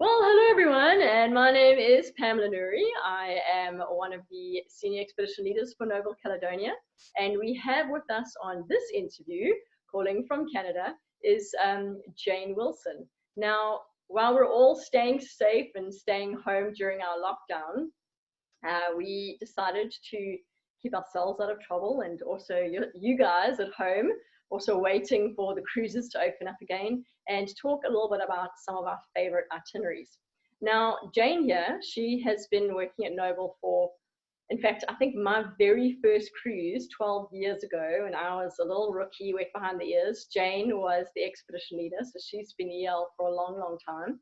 Well, hello everyone, and my name is Pamela Noury. I am one of the senior expedition leaders for Noble Caledonia, and we have with us on this interview, calling from Canada, is Jane Wilson. Now, while we're all staying safe and staying home during our lockdown, we decided to keep ourselves out of trouble and also you guys at home also waiting for the cruises to open up again and talk a little bit about some of our favorite itineraries. Now, Jane here, she has been working at Noble for, in fact, I think my very first cruise 12 years ago, and I was a little rookie, wet behind the ears. Jane was the expedition leader, so she's been EL for a long, long time.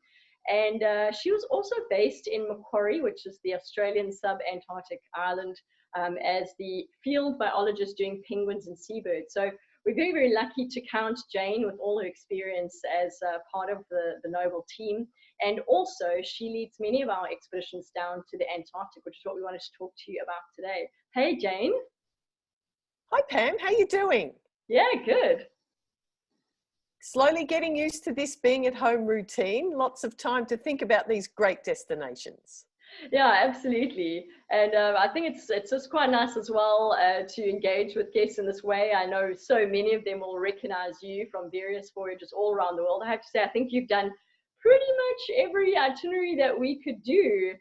And she was also based in Macquarie, which is the Australian sub-Antarctic island, as the field biologist doing penguins and seabirds. So we're very, very lucky to count Jane with all her experience as part of the Noble team. And also, she leads many of our expeditions down to the Antarctic, which is what we wanted to talk to you about today. Hey, Jane. Hi, Pam. How you doing? Yeah, good. Slowly getting used to this being at home routine. Lots of time to think about these great destinations. Yeah, absolutely. And I think it's just quite nice as well to engage with guests in this way. I know so many of them will recognize you from various voyages all around the world. I have to say, I think you've done pretty much every itinerary that we could do.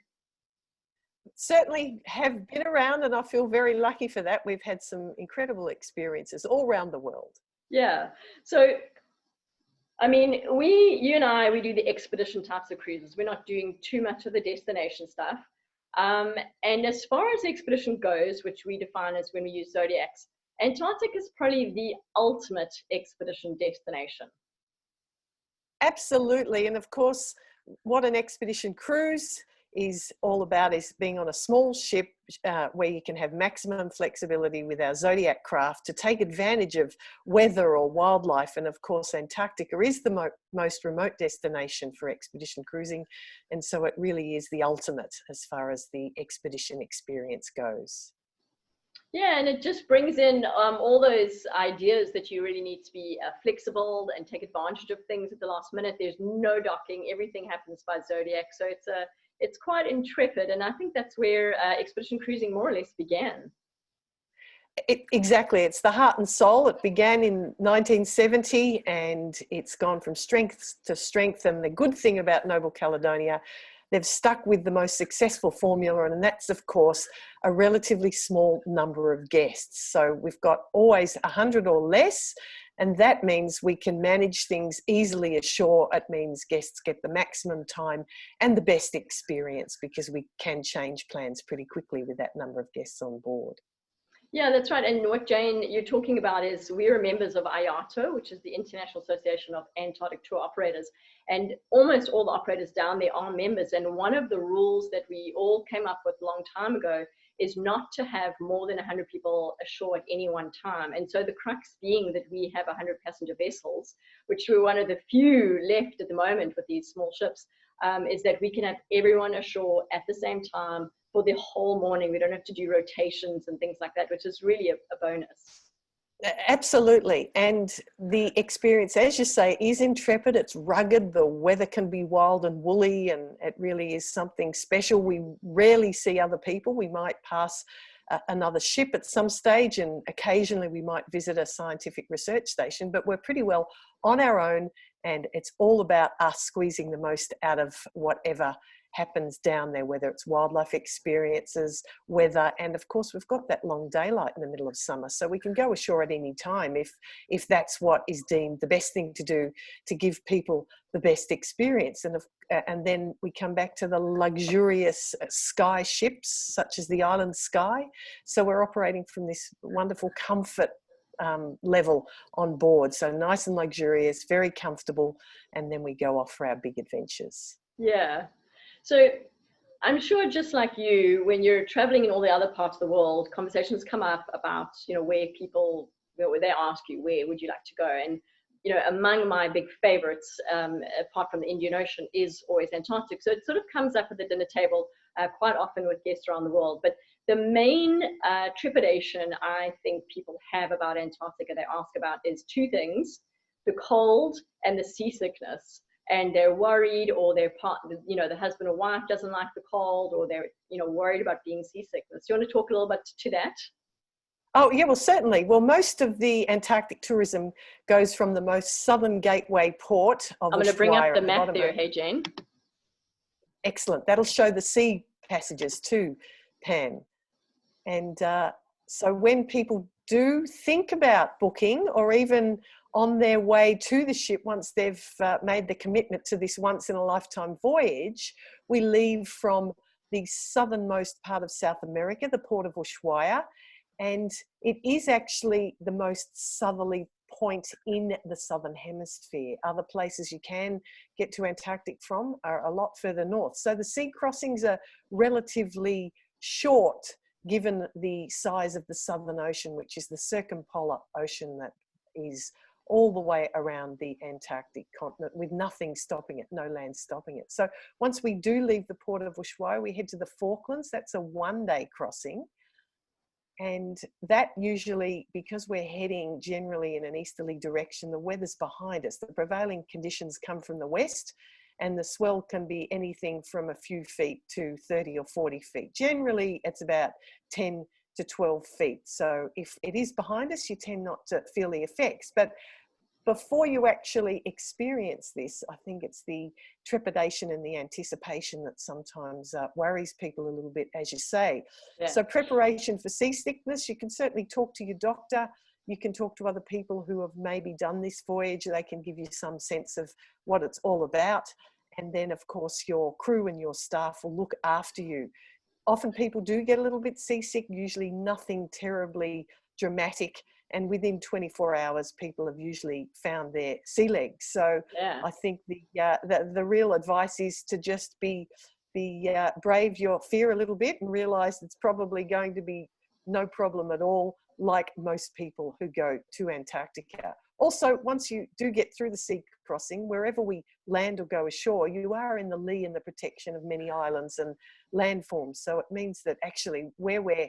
Certainly have been around, and I feel very lucky for that. We've had some incredible experiences all around the world. Yeah. So I mean, you and I, we do the expedition types of cruises. We're not doing too much of the destination stuff. And as far as expedition goes, which we define as when we use zodiacs, Antarctic is probably the ultimate expedition destination. Absolutely. And of course, what an expedition cruise is all about is being on a small ship where you can have maximum flexibility with our Zodiac craft to take advantage of weather or wildlife. And of course, Antarctica is the most remote destination for expedition cruising. And so it really is the ultimate as far as the expedition experience goes. Yeah, and it just brings in all those ideas that you really need to be flexible and take advantage of things at the last minute. There's no docking. Everything happens by Zodiac. So it's quite intrepid, and I think that's where expedition cruising more or less began. Exactly. It's the heart and soul. It began in 1970 and it's gone from strength to strength. And the good thing about Noble Caledonia, they've stuck with the most successful formula, and that's, of course, a relatively small number of guests. So we've got always 100 or less, and that means we can manage things easily ashore. It means guests get the maximum time and the best experience because we can change plans pretty quickly with that number of guests on board. Yeah, that's right. And what, Jane, you're talking about is we're members of IATA, which is the International Association of Antarctic Tour Operators. And almost all the operators down there are members. And one of the rules that we all came up with a long time ago is not to have more than 100 people ashore at any one time. And so the crux being that we have 100 passenger vessels, which we're one of the few left at the moment with these small ships, is that we can have everyone ashore at the same time for the whole morning. We don't have to do rotations and things like that, which is really a bonus. Absolutely. And the experience, as you say, is intrepid. It's rugged. The weather can be wild and woolly, and it really is something special. We rarely see other people. We might pass another ship at some stage, and occasionally we might visit a scientific research station, but we're pretty well on our own, and it's all about us squeezing the most out of whatever happens down there, whether it's wildlife experiences, weather, and of course we've got that long daylight in the middle of summer, so we can go ashore at any time if that's what is deemed the best thing to do to give people the best experience. And then we come back to the luxurious sky ships such as the Island Sky. So we're operating from this wonderful comfort level on board, so nice and luxurious, very comfortable, and then we go off for our big adventures. Yeah. So I'm sure just like you, when you're traveling in all the other parts of the world, conversations come up about, where people, where they ask you, where would you like to go? And, among my big favorites, apart from the Indian Ocean, is always Antarctic. So it sort of comes up at the dinner table quite often with guests around the world. But the main trepidation I think people have about Antarctica, they ask about, is two things: the cold and the seasickness. and they're worried, or their partner, the husband or wife doesn't like the cold, or they're, worried about being seasick. So you want to talk a little bit to that? Oh, yeah, well, certainly. Well, most of the Antarctic tourism goes from the most southern gateway port of I'm going to bring up Ushuaia the at map bottom there, of. hey, Jane. Excellent. That'll show the sea passages too, Pam. And so when people do think about booking, or even on their way to the ship, once they've made the commitment to this once in a lifetime voyage, we leave from the southernmost part of South America, the port of Ushuaia, and it is actually the most southerly point in the southern hemisphere. Other places you can get to Antarctic from are a lot further north. So the sea crossings are relatively short given the size of the Southern Ocean, which is the circumpolar ocean that is all the way around the Antarctic continent with nothing stopping it, no land stopping it. So once we do leave the port of Ushuaia, we head to the Falklands. That's a one-day crossing. And that usually, because we're heading generally in an easterly direction, the weather's behind us. The prevailing conditions come from the west, and the swell can be anything from a few feet to 30 or 40 feet. Generally, it's about 10 to 12 feet. So if it is behind us, you tend not to feel the effects. But before you actually experience this, I think it's the trepidation and the anticipation that sometimes worries people a little bit, as you say. Yeah. So preparation for seasickness, you can certainly talk to your doctor. You can talk to other people who have maybe done this voyage. They can give you some sense of what it's all about. And then, of course, your crew and your staff will look after you. Often people do get a little bit seasick, usually nothing terribly dramatic. And within 24 hours, people have usually found their sea legs. So yeah. I think the real advice is to just brave your fear a little bit and realize it's probably going to be no problem at all, like most people who go to Antarctica. Also, once you do get through the sea crossing, wherever we land or go ashore, you are in the lee and the protection of many islands and landforms. So it means that actually where we're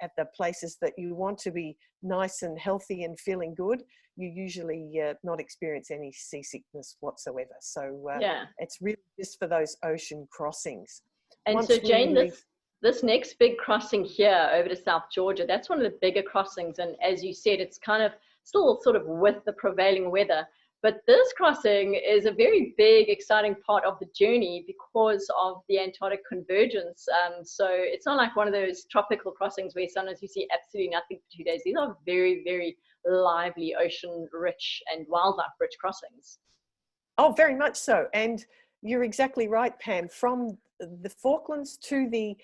at the places that you want to be nice and healthy and feeling good, you usually not experience any seasickness whatsoever. So it's really just for those ocean crossings. And once so Jane, this next big crossing here over to South Georgia, that's one of the bigger crossings. And as you said, it's kind of still sort of with the prevailing weather. But this crossing is a very big, exciting part of the journey because of the Antarctic convergence. So it's not like one of those tropical crossings where sometimes you see absolutely nothing for 2 days. These are very, very lively, ocean-rich and wildlife-rich crossings. Oh, very much so. And you're exactly right, Pam. From the Falklands to the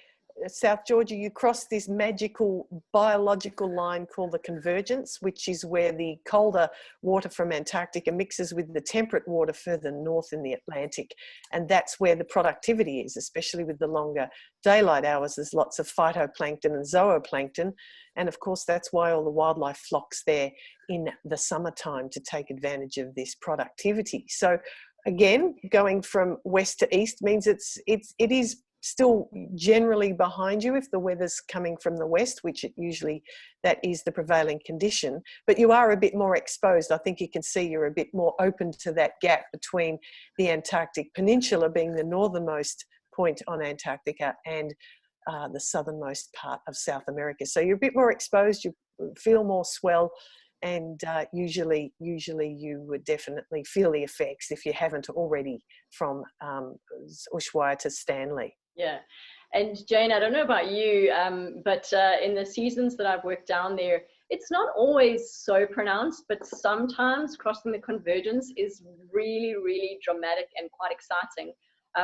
South Georgia, you cross this magical biological line called the convergence, which is where the colder water from Antarctica mixes with the temperate water further north in the Atlantic. And that's where the productivity is, especially with the longer daylight hours. There's lots of phytoplankton and zooplankton. And of course, that's why all the wildlife flocks there in the summertime to take advantage of this productivity. So again, going from west to east means it is still generally behind you if the weather's coming from the west, which that is the prevailing condition, but you are a bit more exposed. I think you can see you're a bit more open to that gap between the Antarctic Peninsula being the northernmost point on Antarctica and the southernmost part of South America. So you're a bit more exposed, you feel more swell, and usually you would definitely feel the effects if you haven't already from Ushuaia to Stanley. Yeah. And Jane, I don't know about you, but in the seasons that I've worked down there, it's not always so pronounced, but sometimes crossing the convergence is really, really dramatic and quite exciting.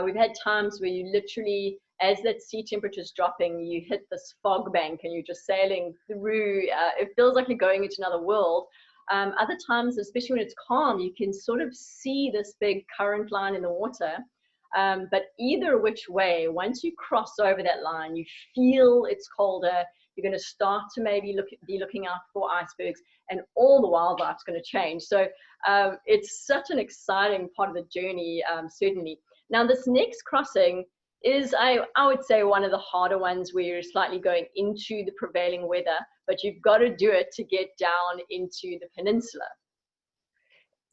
We've had times where you literally, as that sea temperature is dropping, you hit this fog bank and you're just sailing through. It feels like you're going into another world. Other times, especially when it's calm, you can sort of see this big current line in the water. But either which way, once you cross over that line, you feel it's colder. You're going to start to maybe be looking out for icebergs, and all the wildlife's going to change. So it's such an exciting part of the journey, certainly. Now, this next crossing is, I would say, one of the harder ones where you're slightly going into the prevailing weather, but you've got to do it to get down into the peninsula.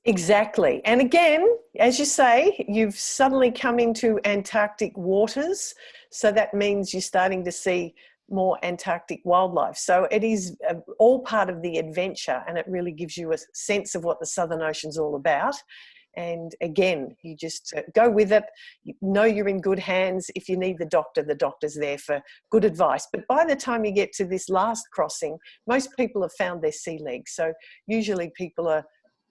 Exactly. And again, as you say, you've suddenly come into Antarctic waters. So that means you're starting to see more Antarctic wildlife. So it is all part of the adventure, and it really gives you a sense of what the Southern Ocean's all about. And again, you just go with it. You know you're in good hands. If you need the doctor's there for good advice. But by the time you get to this last crossing, most people have found their sea legs. So usually people are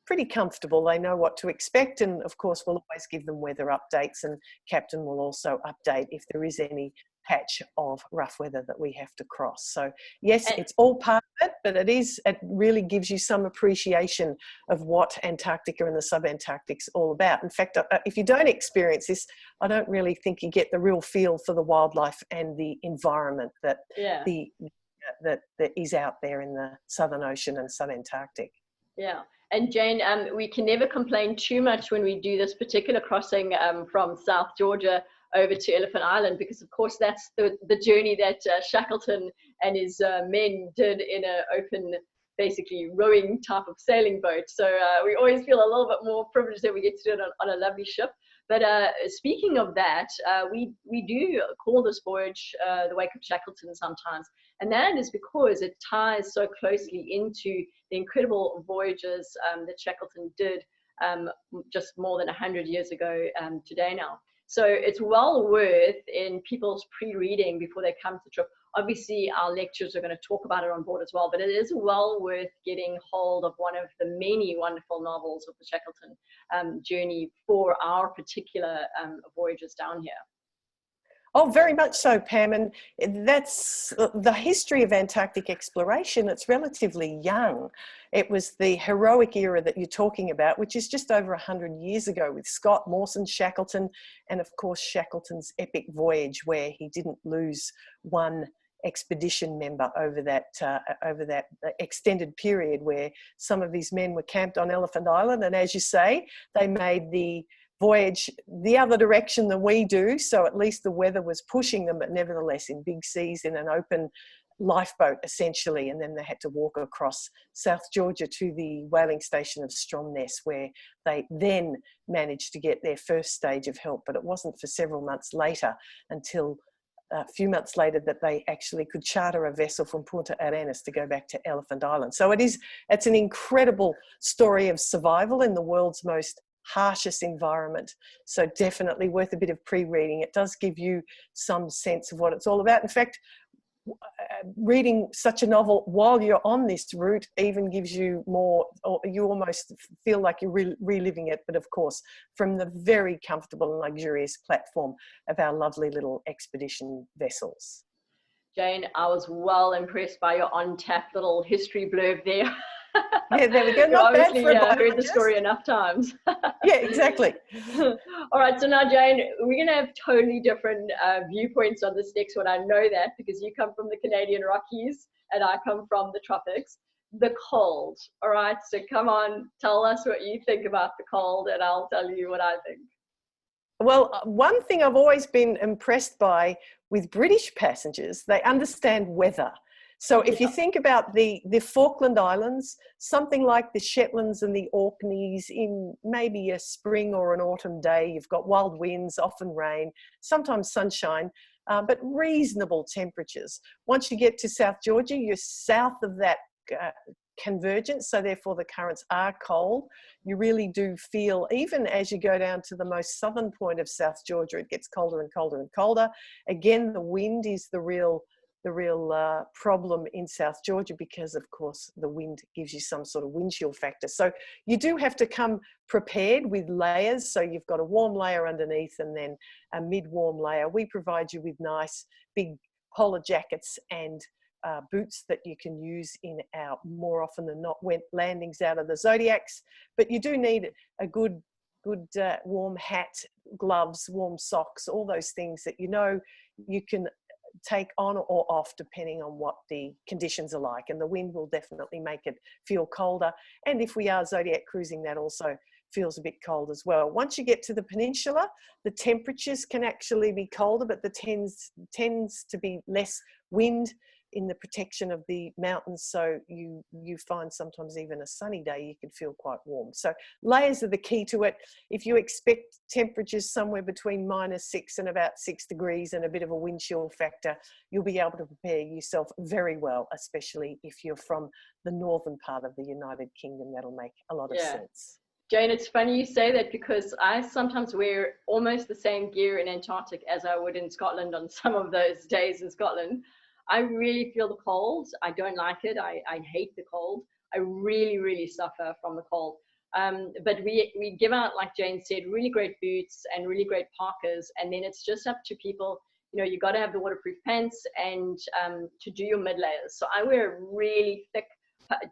pretty comfortable. They know what to expect. And of course, we'll always give them weather updates, and Captain will also update if there is any patch of rough weather that we have to cross. So yes, it's all part of it, but it really gives you some appreciation of what Antarctica and the subantarctic's all about. In fact, if you don't experience this, I don't really think you get the real feel for the wildlife and the environment that that is out there in the Southern Ocean and subantarctic. Yeah. And Jane, we can never complain too much when we do this particular crossing from South Georgia over to Elephant Island, because of course that's the journey that Shackleton and his men did in an open, basically rowing type of sailing boat. So we always feel a little bit more privileged that we get to do it on a lovely ship. But speaking of that, we do call this voyage the Wake of Shackleton sometimes. And that is because it ties so closely into the incredible voyages that Shackleton did just more than 100 years ago today now. So it's well worth in people's pre-reading before they come to the trip. Obviously, our lecturers are going to talk about it on board as well, but it is well worth getting hold of one of the many wonderful novels of the Shackleton journey for our particular voyages down here. Oh, very much so, Pam. And that's the history of Antarctic exploration. It's relatively young. It was the heroic era that you're talking about, which is just over 100 years ago, with Scott, Mawson, Shackleton, and of course Shackleton's epic voyage, where he didn't lose one expedition member over that extended period, where some of his men were camped on Elephant Island. And as you say, they made the voyage the other direction than we do, so at least the weather was pushing them, but nevertheless in big seas in an open lifeboat essentially, and then they had to walk across South Georgia to the whaling station of Stromness, where they then managed to get their first stage of help. But it wasn't for several months later, until a few months later, that they actually could charter a vessel from Punta Arenas to go back to Elephant Island. So it's an incredible story of survival in the world's most harshest environment. So definitely worth a bit of pre-reading. It does give you some sense of what it's all about. In fact, reading such a novel while you're on this route even gives you more, or you almost feel like you're reliving it, but of course from the very comfortable and luxurious platform of our lovely little expedition vessels. Jane, I was well impressed by your on-tap little history blurb there. Yeah, there we go. Not bad for a biologist. Heard the story enough times. Yeah, exactly. All right, so now, Jane, we're going to have totally different viewpoints on this next one. I know that because you come from the Canadian Rockies and I come from the tropics. The cold. All right, so come on, tell us what you think about the cold and I'll tell you what I think. Well, one thing I've always been impressed by with British passengers, they understand weather. So if you think about the Falkland Islands, something like the Shetlands and the Orkneys, in maybe a spring or an autumn day, you've got wild winds, often rain, sometimes sunshine, but reasonable temperatures. Once you get to South Georgia, you're south of that convergence, so therefore the currents are cold. You really do feel, even as you go down to the most southern point of South Georgia, it gets colder and colder and colder. Again, the wind is the real problem in South Georgia, because of course the wind gives you some sort of wind chill factor. So you do have to come prepared with layers. So you've got a warm layer underneath and then a mid-warm layer. We provide you with nice big polar jackets and boots that you can use in our, more often than not, wet landings out of the Zodiacs. But you do need a good warm hat, gloves, warm socks, all those things that you can take on or off depending on what the conditions are like, and the wind will definitely make it feel colder. And if we are Zodiac cruising, that also feels a bit cold as well. Once you get to the peninsula, the temperatures can actually be colder, but there tends to be less wind in the protection of the mountains, so you find sometimes even a sunny day you can feel quite warm. So layers are the key to it. If you expect temperatures somewhere between -6 and about 6 degrees and a bit of a wind chill factor, you'll be able to prepare yourself very well, especially if you're from the northern part of the United Kingdom. That'll make a lot of sense. Jane, it's funny you say that, because I sometimes wear almost the same gear in Antarctic as I would in Scotland on some of those days in Scotland. I really feel the cold. I don't like it. I hate the cold. I really, really suffer from the cold. But we give out, like Jane said, really great boots and really great parkas. And then it's just up to people, you know, you got to have the waterproof pants and to do your mid layers. So I wear a really thick,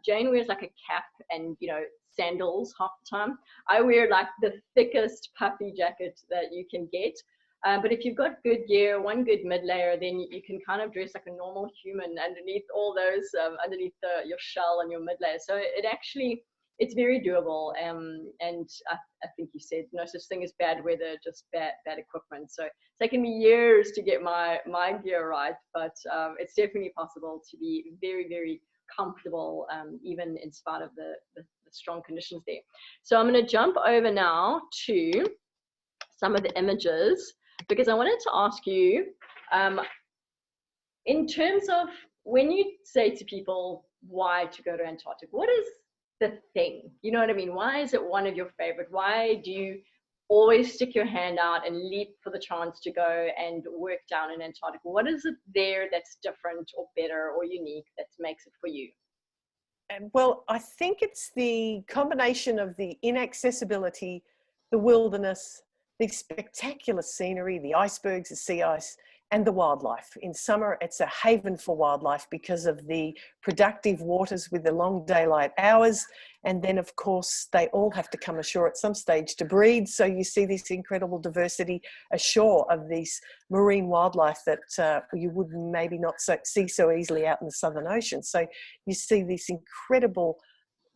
Jane wears like a cap and, you know, sandals half the time. I wear like the thickest puffy jacket that you can get. But if you've got good gear, one good mid layer, then you can kind of dress like a normal human underneath all those, underneath your shell and your mid layer. So it's very doable. And I think you said no such thing as bad weather, just bad equipment. So it's taken me years to get my gear right, but it's definitely possible to be very, very comfortable, even in spite of the strong conditions there. So I'm going to jump over now to some of the images, because I wanted to ask you, in terms of when you say to people why to go to Antarctic, what is the thing? You know what I mean? Why is it one of your favorite? Why do you always stick your hand out and leap for the chance to go and work down in Antarctica? What is it there that's different or better or unique that makes it for you? Well, I think it's the combination of the inaccessibility, the wilderness, the spectacular scenery, the icebergs, the sea ice, and the wildlife. In summer, it's a haven for wildlife because of the productive waters with the long daylight hours. And then, of course, they all have to come ashore at some stage to breed. So you see this incredible diversity ashore of these marine wildlife that you would maybe not see so easily out in the Southern Ocean. So you see this incredible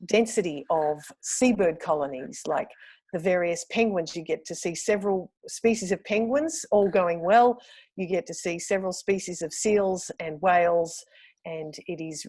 density of seabird colonies, like the various penguins. You get to see several species of penguins all going well. You get to see several species of seals and whales, and it is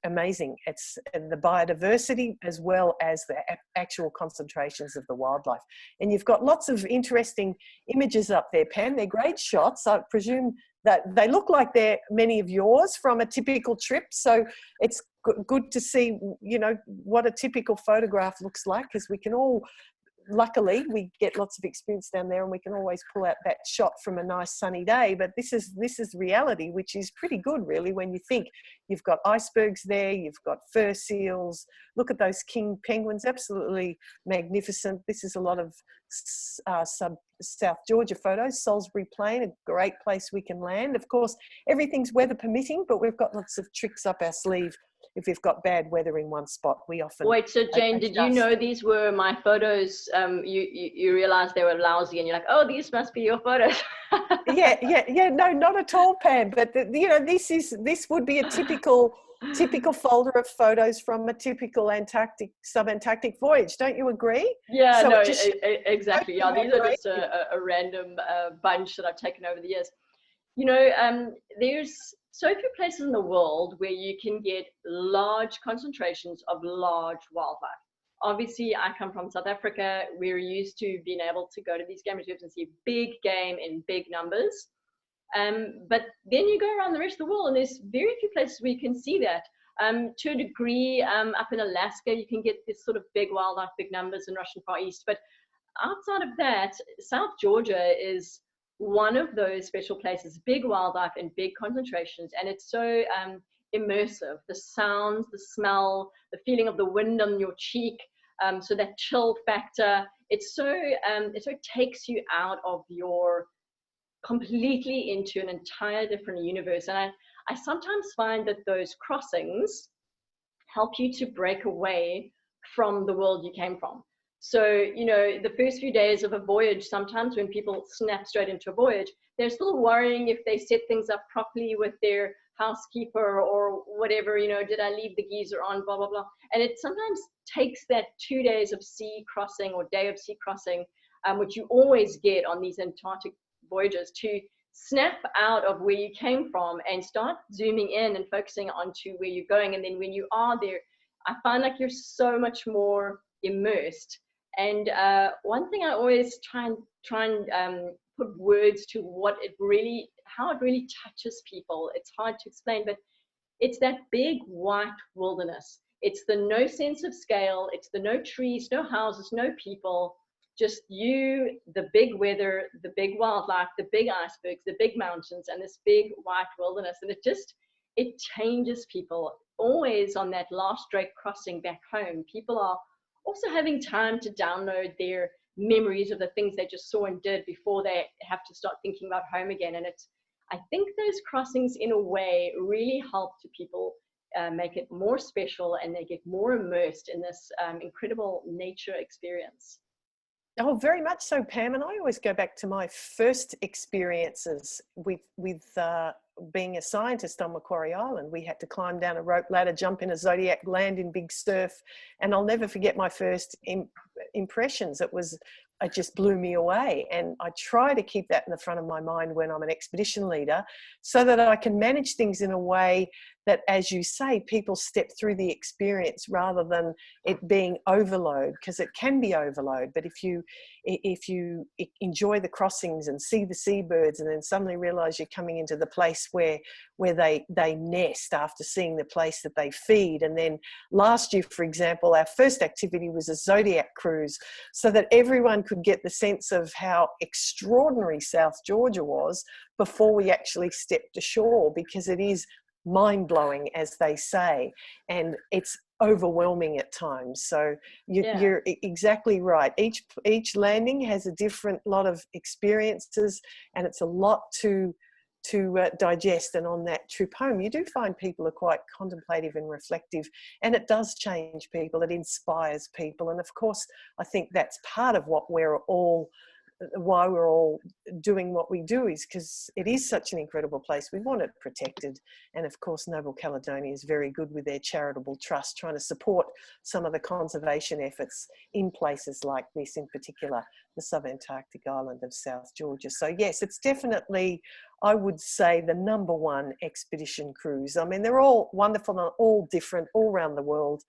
amazing. It's the biodiversity as well as the actual concentrations of the wildlife. And you've got lots of interesting images up there, Pam. They're great shots. I presume that they look like they're many of yours from a typical trip. So it's good to see, you know, what a typical photograph looks like, because we can all, luckily we get lots of experience down there and we can always pull out that shot from a nice sunny day. But this is reality, which is pretty good really when you think you've got icebergs there, you've got fur seals. Look at those king penguins, absolutely magnificent. This is a lot of South Georgia photos. Salisbury Plain, a great place we can land. Of course, everything's weather permitting, but we've got lots of tricks up our sleeve. If we've got bad weather in one spot, we often... Wait, so Jane, did you know these were my photos? You realized they were lousy and you're like, oh, these must be your photos. yeah, no, not at all, Pam. But you know, this would be a typical folder of photos from a typical subantarctic voyage. Don't you agree? Yeah, so no, exactly. Yeah, these are just a random bunch that I've taken over the years. You know, there's so few places in the world where you can get large concentrations of large wildlife. Obviously, I come from South Africa. We're used to being able to go to these game reserves and see big game in big numbers. But then you go around the rest of the world and there's very few places where you can see that. To a degree, up in Alaska, you can get this sort of big wildlife, big numbers in Russian Far East. But outside of that, South Georgia is one of those special places, big wildlife and big concentrations, and it's so immersive. The sounds, the smell, the feeling of the wind on your cheek, so that chill factor, it takes you out of your completely into an entire different universe. And I sometimes find that those crossings help you to break away from the world you came from. So, you know, the first few days of a voyage, sometimes when people snap straight into a voyage, they're still worrying if they set things up properly with their housekeeper or whatever, you know, did I leave the geyser on, blah, blah, blah. And it sometimes takes that 2 days of sea crossing or day of sea crossing, which you always get on these Antarctic voyages, to snap out of where you came from and start zooming in and focusing onto where you're going. And then when you are there, I find like you're so much more immersed. And one thing I always try and put words to how it really touches people. It's hard to explain, but it's that big white wilderness. It's the no sense of scale. It's the no trees, no houses, no people, just you, the big weather, the big wildlife, the big icebergs, the big mountains, and this big white wilderness. And it changes people. Always on that last Drake crossing back home, people are also having time to download their memories of the things they just saw and did before they have to start thinking about home again. And I think those crossings in a way really help to people make it more special, and they get more immersed in this incredible nature experience. Oh, very much so, Pam. And I always go back to my first experiences with being a scientist on Macquarie Island. We had to climb down a rope ladder, jump in a zodiac, land in big surf. And I'll never forget my first impressions. It just blew me away. And I try to keep that in the front of my mind when I'm an expedition leader, so that I can manage things in a way that, as you say, people step through the experience rather than it being overload, because it can be overload. But if you enjoy the crossings and see the seabirds, and then suddenly realize you're coming into the place where they nest after seeing the place that they feed. And then last year, for example, our first activity was a zodiac cruise, so that everyone could get the sense of how extraordinary South Georgia was before we actually stepped ashore, because it is mind-blowing, as they say, and it's overwhelming at times. So you're exactly right. Each landing has a different lot of experiences, and it's a lot to digest. And on that trip home, you do find people are quite contemplative and reflective, and it does change people. It inspires people, and of course, I think that's part of why we're all doing what we do, is because it is such an incredible place. We want it protected. And of course, Noble Caledonia is very good with their charitable trust, trying to support some of the conservation efforts in places like this, in particular, the sub-Antarctic island of South Georgia. So yes, it's definitely, I would say, the #1 expedition cruise. I mean, they're all wonderful and all different all around the world,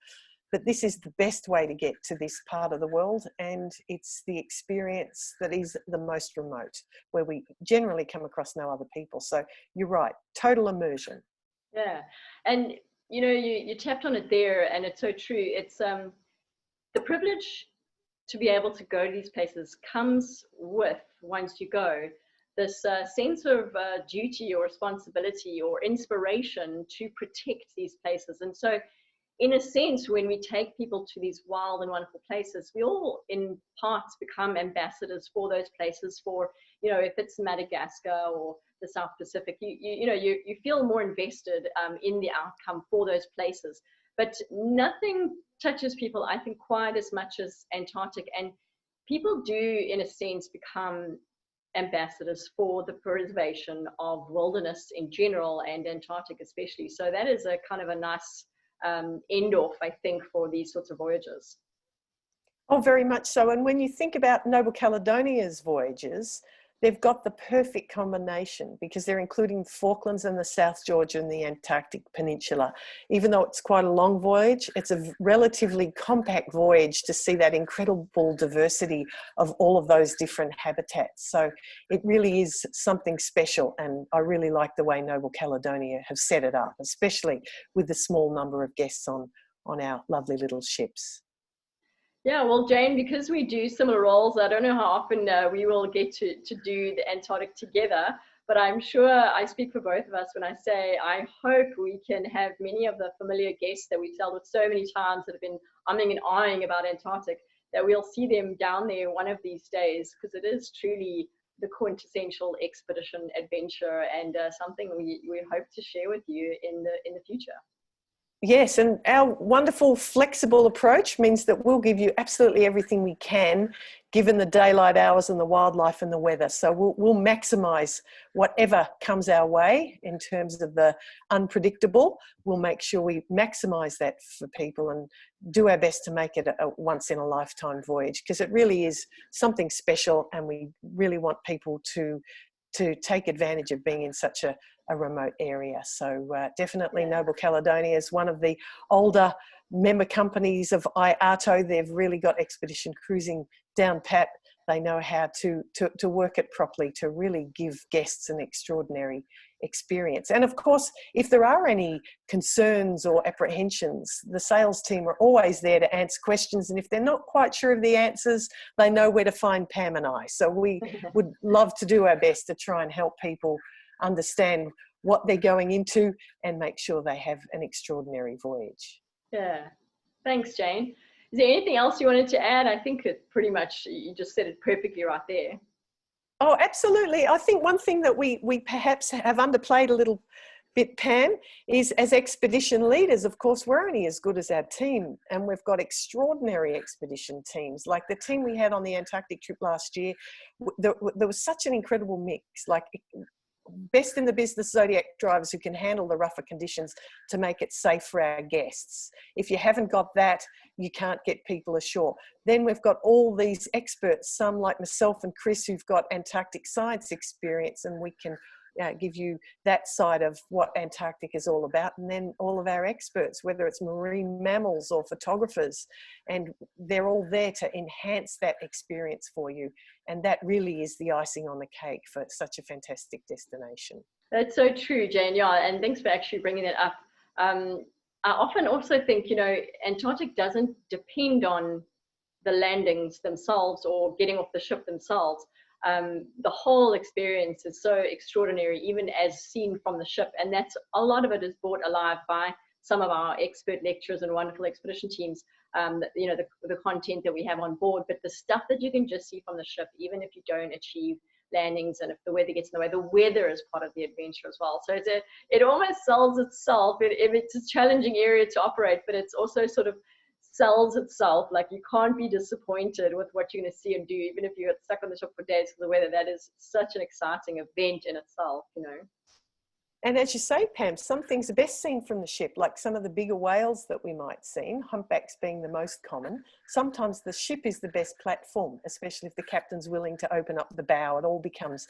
but this is the best way to get to this part of the world, and it's the experience that is the most remote, where we generally come across no other people. So you're right, total immersion. Yeah, and you tapped on it there, and it's so true. It's the privilege to be able to go to these places comes with, once you go, this sense of duty or responsibility or inspiration to protect these places. And so, in a sense, when we take people to these wild and wonderful places, we all in parts become ambassadors for those places. For, if it's Madagascar or the South Pacific, you feel more invested in the outcome for those places. But nothing touches people, I think, quite as much as Antarctic. And people do, in a sense, become ambassadors for the preservation of wilderness in general, and Antarctic especially. So that is a kind of a nice end off, I think, for these sorts of voyages. Oh, very much so. And when you think about Noble Caledonia's voyages, they've got the perfect combination, because they're including Falklands and the South Georgia and the Antarctic Peninsula. Even though it's quite a long voyage, it's a relatively compact voyage to see that incredible diversity of all of those different habitats. So it really is something special, and I really like the way Noble Caledonia have set it up, especially with the small number of guests on our lovely little ships. Yeah, well, Jane, because we do similar roles, I don't know how often we will get to do the Antarctic together, but I'm sure I speak for both of us when I say I hope we can have many of the familiar guests that we've dealt with so many times that have been umming and ahhing about Antarctic, that we'll see them down there one of these days, because it is truly the quintessential expedition adventure, and something we hope to share with you in the future. Yes, and our wonderful flexible approach means that we'll give you absolutely everything we can, given the daylight hours and the wildlife and the weather. So we'll maximise whatever comes our way in terms of the unpredictable. We'll make sure we maximise that for people and do our best to make it a once-in-a-lifetime voyage, because it really is something special, and we really want people to to take advantage of being in such a remote area. So definitely Noble Caledonia is one of the older member companies of IATO. They've really got expedition cruising down pat. They know how to work it properly to really give guests an extraordinary experience. And of course, if there are any concerns or apprehensions, the sales team are always there to answer questions. And if they're not quite sure of the answers, they know where to find Pam and I. So we would love to do our best to try and help people understand what they're going into and make sure they have an extraordinary voyage. Yeah, thanks, Jane. Is there anything else you wanted to add? I think it pretty much, you just said it perfectly right there. Oh, absolutely. I think one thing that we perhaps have underplayed a little bit, Pam, is as expedition leaders, of course, we're only as good as our team, and we've got extraordinary expedition teams. Like the team we had on the Antarctic trip last year, there was such an incredible mix, like best in the business Zodiac drivers who can handle the rougher conditions to make it safe for our guests. If you haven't got that, you can't get people ashore. Then we've got all these experts, some like myself and Chris, who've got Antarctic science experience, and we can give you that side of what Antarctic is all about. And then all of our experts, whether it's marine mammals or photographers, and they're all there to enhance that experience for you. And that really is the icing on the cake for such a fantastic destination. That's so true, Jane. Yeah, and thanks for actually bringing it up. I often also think, you know, Antarctic doesn't depend on the landings themselves or getting off the ship themselves. The whole experience is so extraordinary, even as seen from the ship. And that's a lot of it is brought alive by some of our expert lecturers and wonderful expedition teams. You know, the content that we have on board, but the stuff that you can just see from the ship, even if you don't achieve landings and if the weather gets in the way, the weather is part of the adventure as well. So it almost sells itself. It's a challenging area to operate, but it's also sort of sells itself. Like you can't be disappointed with what you're going to see and do, even if you're stuck on the ship for days for the weather. That is such an exciting event in itself, you know. And as you say, Pam, some things are best seen from the ship, like some of the bigger whales that we might see, humpbacks being the most common. Sometimes the ship is the best platform, especially if the captain's willing to open up the bow. It all becomes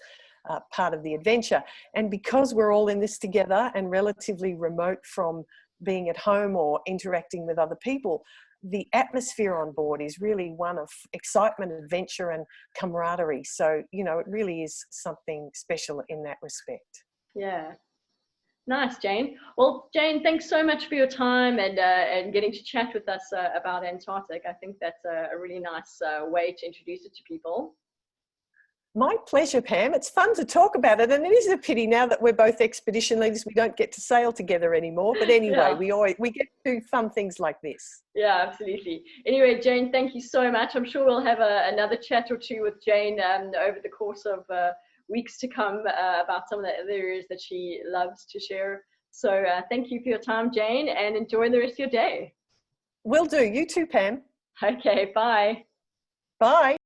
part of the adventure. And because we're all in this together and relatively remote from being at home or interacting with other people, the atmosphere on board is really one of excitement, adventure and camaraderie. So, you know, it really is something special in that respect. Yeah. Nice, Jane. Well, Jane, thanks so much for your time and getting to chat with us about Antarctic. I think that's a really nice way to introduce it to people. My pleasure, Pam. It's fun to talk about it, and it is a pity now that we're both expedition leaders, we don't get to sail together anymore. But anyway, we get to do fun things like this. Yeah, absolutely. Anyway, Jane, thank you so much. I'm sure we'll have another chat or two with Jane over the course of weeks to come about some of the other areas that she loves to share. So thank you for your time, Jane, and enjoy the rest of your day. Will do. You too, Pam. Okay, bye. Bye.